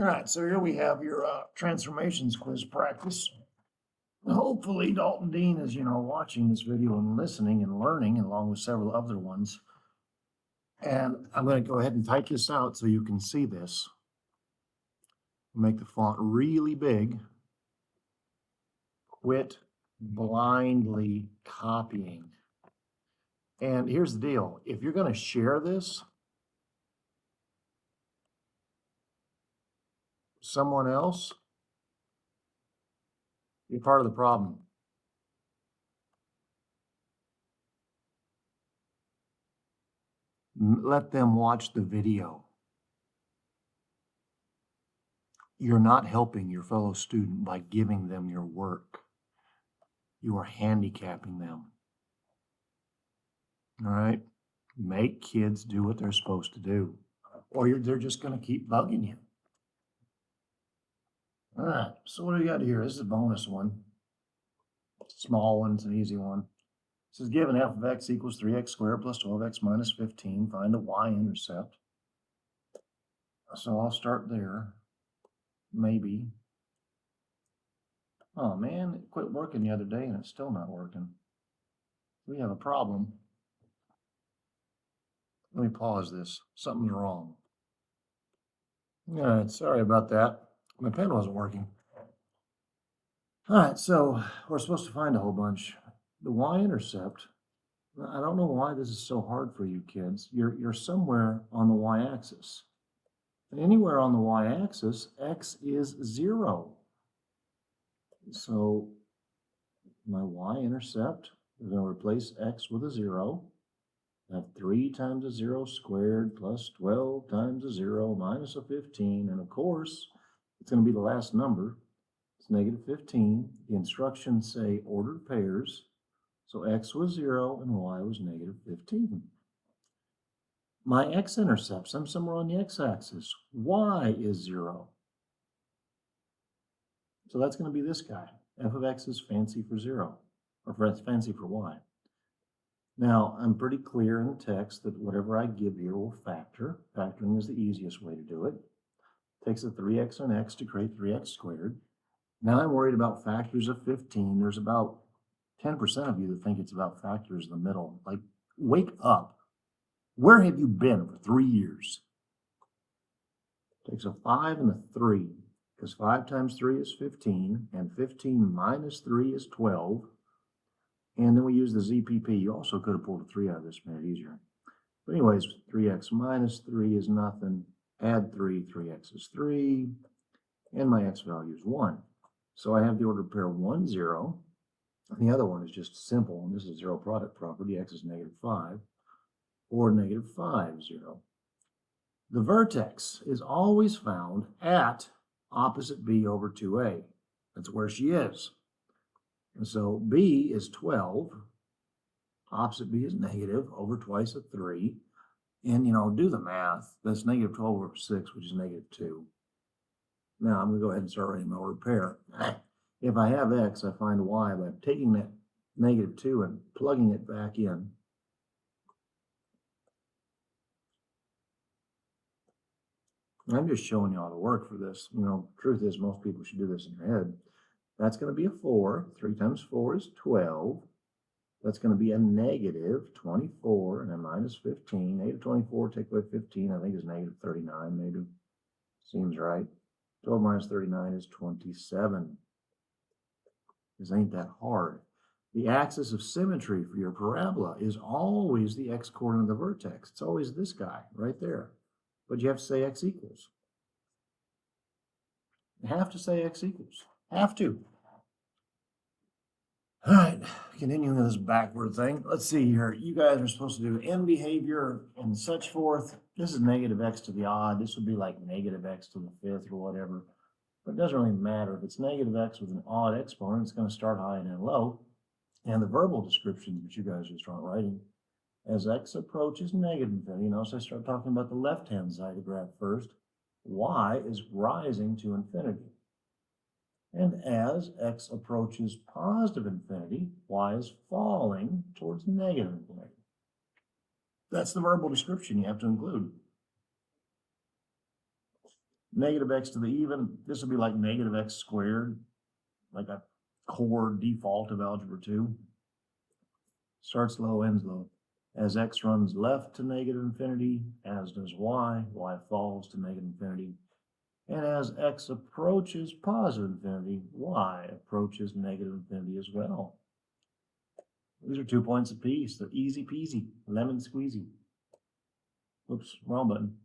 All right, so here we have your transformations quiz practice. Hopefully Dalton Dean is, watching this video and listening and learning along with several other ones. And I'm going to go ahead and type this out so you can see this. Make the font really big. Quit blindly copying. And here's the deal. If you're going to share this, someone else, you're part of the problem. Let them watch the video. You're not helping your fellow student by giving them your work. You are handicapping them. All right? Make kids do what they're supposed to do, or they're just going to keep bugging you. All right, so what do we got here? This is a bonus one. Small one, it's an easy one. It says given f of x equals 3x squared plus 12x minus 15, find the y-intercept. So I'll start there. Maybe. Oh man, it quit working the other day and it's still not working. We have a problem. Let me pause this. Something's wrong. All right, sorry about that. My pen wasn't working. All right, so we're supposed to find a whole bunch. The y-intercept, I don't know why this is so hard for you kids. You're somewhere on the y-axis. And anywhere on the y-axis, x is 0. So my y-intercept, we're going to replace x with a 0. I have 3 times a 0 squared plus 12 times a 0 minus a 15. And of course, it's going to be the last number. It's negative 15. The instructions say ordered pairs. So x was 0 and y was negative 15. My x-intercepts, I'm somewhere on the x-axis. Y is 0. So that's going to be this guy. F of x is fancy for 0, or fancy for y. Now, I'm pretty clear in the text that whatever I give here will factor. Factoring is the easiest way to do it. Takes a 3x on x to create 3x squared. Now I'm worried about factors of 15. There's about 10% of you that think it's about factors in the middle. Like, wake up. Where have you been for 3 years? Takes a 5 and a 3, because 5 times 3 is 15, and 15 minus 3 is 12. And then we use the ZPP. You also could have pulled a 3 out of this, made it easier. But anyways, 3x minus 3 is nothing. Add 3, 3x is 3, and my x value is 1. So I have the ordered pair 1, 0. And the other one is just simple, and this is zero product property. X is negative 5, or negative 5, 0. The vertex is always found at opposite b over 2a. That's where she is. And so b is 12. Opposite b is negative over twice of 3. And, do the math. That's negative 12 over 6, which is negative 2. Now, I'm going to go ahead and start writing my ordered pair. If I have x, I find y by taking that negative 2 and plugging it back in. I'm just showing you how to work for this. Truth is, most people should do this in their head. That's going to be a 4. 3 times 4 is 12. That's going to be a negative 24 and a minus 15. Negative 24, take away 15, I think is negative 39, maybe. Seems right. 12 minus 39 is 27. This ain't that hard. The axis of symmetry for your parabola is always the x-coordinate of the vertex. It's always this guy right there. But you have to say x equals. You have to say x equals. Have to. All right, continuing with this backward thing. Let's see here. You guys are supposed to do end behavior and such forth. This is negative x to the odd. This would be like negative x to the 5th or whatever. But it doesn't really matter. If it's negative x with an odd exponent, it's going to start high and end low. And the verbal description that you guys just start writing, as x approaches negative infinity, notice I start talking about the left-hand side of the graph first, y is rising to infinity. And as x approaches positive infinity, y is falling towards negative infinity. That's the verbal description you have to include. Negative x to the even, this would be like negative x squared, like a core default of algebra 2. Starts low, ends low. As x runs left to negative infinity, as does y falls to negative infinity. And as x approaches positive infinity, y approaches negative infinity as well. These are 2 points apiece. They're easy peasy, lemon squeezy. Oops, wrong button.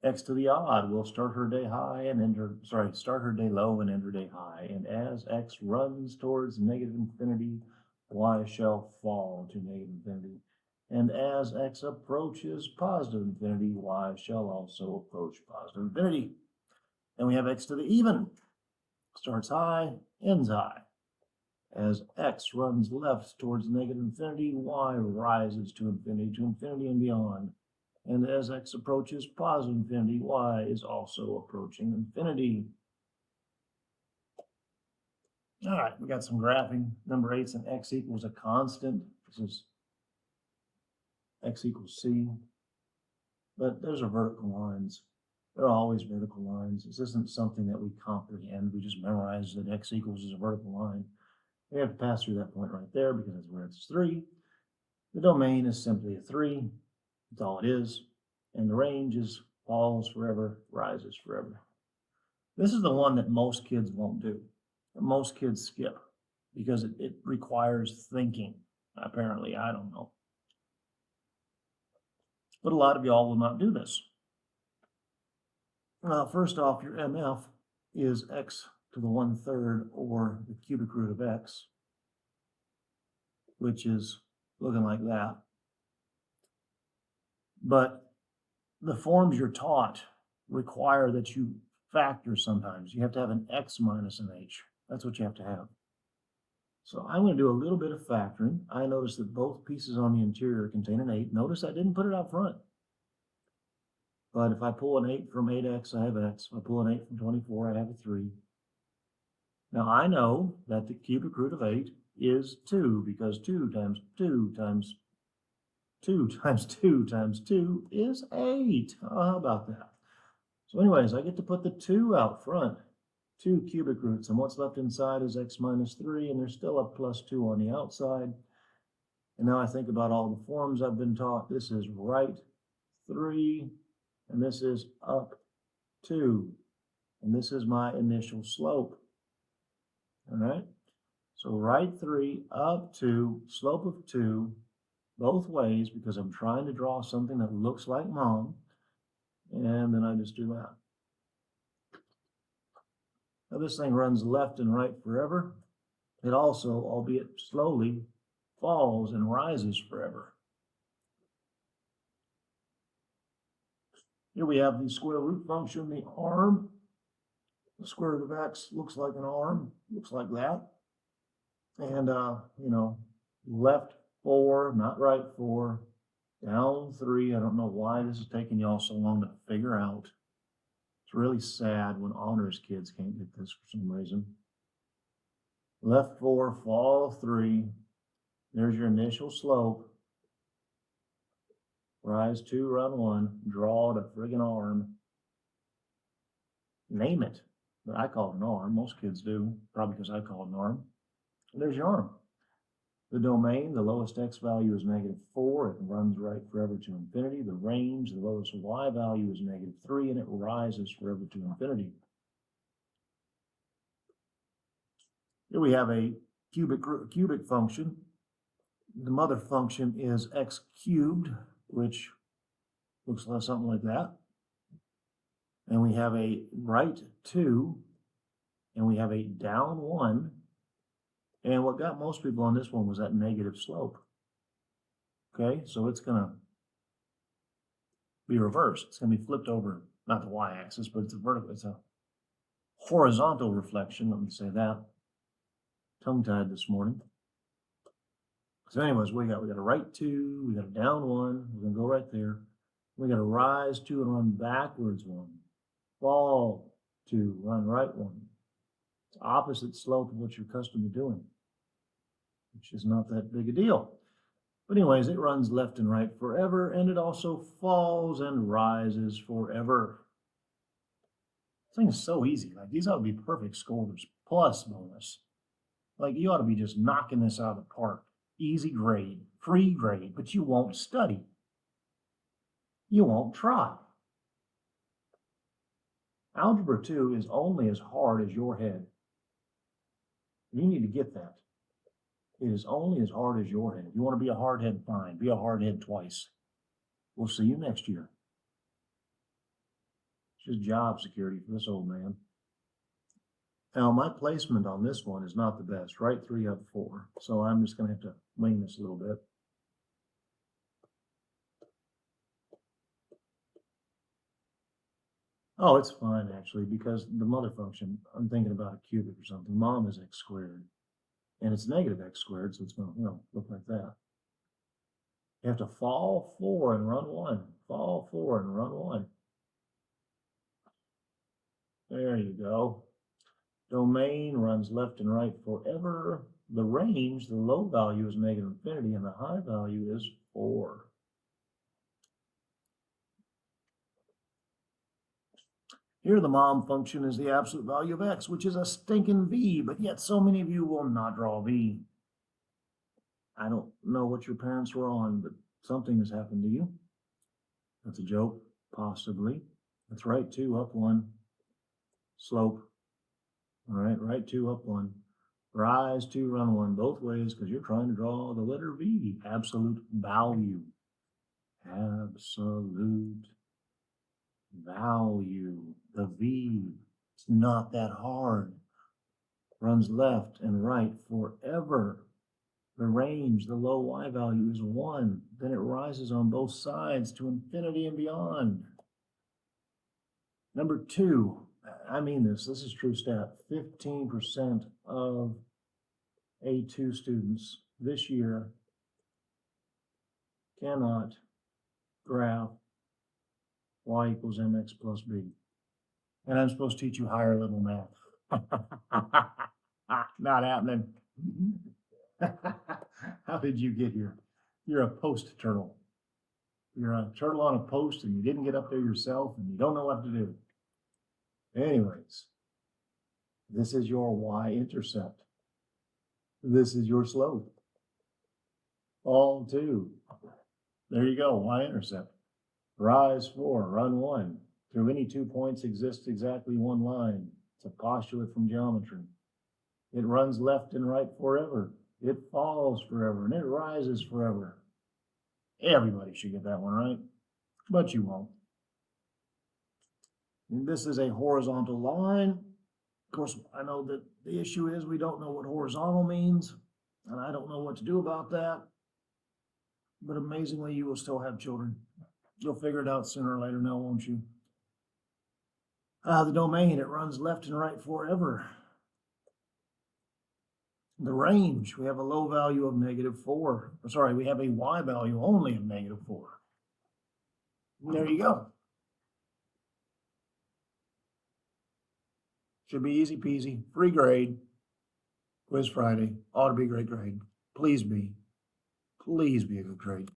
X to the odd will start her day high and start her day low and end her day high. And as x runs towards negative infinity, y shall fall to negative infinity. And as x approaches positive infinity, y shall also approach positive infinity. And we have x to the even. Starts high, ends high. As x runs left towards negative infinity, y rises to infinity and beyond. And as x approaches positive infinity, y is also approaching infinity. All right, we got some graphing. Number 8 is an x equals a constant. This is x equals c. But those are vertical lines. They're always vertical lines. This isn't something that we comprehend. We just memorize that x equals is a vertical line. We have to pass through that point right there because that's where it's 3. The domain is simply a 3. That's all it is. And the range is falls forever, rises forever. This is the one that most kids won't do. Most kids skip because it requires thinking. Apparently, I don't know. But a lot of y'all will not do this. First off, your MF is x to the 1/3 or the cubic root of x, which is looking like that. But the forms you're taught require that you factor sometimes. You have to have an x minus an h. That's what you have to have. So I'm going to do a little bit of factoring. I notice that both pieces on the interior contain an 8. Notice I didn't put it out front. But if I pull an 8 from 8x, I have x. If I pull an 8 from 24, I have a 3. Now I know that the cubic root of 8 is 2 because 2 times 2 times 2 times 2 times 2 is 8. How about that? So anyways, I get to put the 2 out front. 2 cubic roots, and what's left inside is x minus 3, and there's still a plus 2 on the outside. And now I think about all the forms I've been taught. This is right 3, and this is up 2. And this is my initial slope. All right? So right 3, up 2, slope of 2, both ways, because I'm trying to draw something that looks like mom. And then I just do that. Now this thing runs left and right forever. It also, albeit slowly, falls and rises forever. Here we have the square root function, the arm. The square root of x looks like an arm, looks like that. And, left 4, not right 4, down 3. I don't know why this is taking y'all so long to figure out. It's really sad when honors kids can't get this for some reason. Left 4, fall 3. There's your initial slope. Rise 2, run 1. Draw the friggin' arm. Name it. But I call it an arm. Most kids do. Probably because I call it an arm. And there's your arm. The domain, the lowest x value is -4. It runs right forever to infinity. The range, the lowest y value is -3, and it rises forever to infinity. Here we have a cubic function. The mother function is x cubed, which looks like something like that. And we have a right 2, and we have a down 1. And what got most people on this one was that negative slope. Okay, so it's going to be reversed. It's going to be flipped over, not the y-axis, but it's a horizontal reflection, let me say that. Tongue-tied this morning. So anyways, we got a right 2, we got a down 1, we're going to go right there. We got a rise 2 and run backwards 1. Fall 2, run right 1. It's opposite slope of what you're accustomed to doing, which is not that big a deal. But anyways, it runs left and right forever, and it also falls and rises forever. This thing is so easy. Like, these ought to be perfect scores, plus bonus. Like, you ought to be just knocking this out of the park. Easy grade, free grade, but you won't study. You won't try. Algebra 2 is only as hard as your head. You need to get that. It is only as hard as your head. If you want to be a hard head, fine. Be a hard head twice. We'll see you next year. It's just job security for this old man. Now, my placement on this one is not the best. Right 3 up 4. So I'm just going to have to wing this a little bit. Oh, it's fine, actually, because the mother function, I'm thinking about a cubic or something. Mom is x squared. And it's negative x squared, so it's going to, look like that. You have to fall 4 and run 1. Fall 4 and run 1. There you go. Domain runs left and right forever. The range, the low value is negative infinity, and the high value is 4. Here, the mom function is the absolute value of x, which is a stinking v, but yet so many of you will not draw v. I don't know what your parents were on, but something has happened to you. That's a joke, possibly. That's right 2 up 1. Slope. All right, right 2 up 1. Rise 2, run 1, both ways, because you're trying to draw the letter v, absolute value. Absolute value. The v, it's not that hard. Runs left and right forever. The range, the low y value is 1. Then it rises on both sides to infinity and beyond. Number 2, I mean this is true stat. 15% of A2 students this year cannot graph y equals mx plus b. And I'm supposed to teach you higher level math. Not happening. How did you get here? You're a post turtle. You're a turtle on a post and you didn't get up there yourself and you don't know what to do. Anyways, this is your y-intercept. This is your slope. All 2. There you go, y-intercept. Rise 4, run 1. Through any 2 points exists exactly 1 line. It's a postulate from geometry. It runs left and right forever. It falls forever, and it rises forever. Everybody should get that one right, but you won't. And this is a horizontal line. Of course, I know that the issue is we don't know what horizontal means, and I don't know what to do about that. But amazingly, you will still have children. You'll figure it out sooner or later now, won't you? The domain, it runs left and right forever. The range, we have a low value of -4. Sorry, we have a y value only of -4. And there you go. Should be easy peasy, free grade. Quiz Friday, ought to be a great grade. Please be a good grade.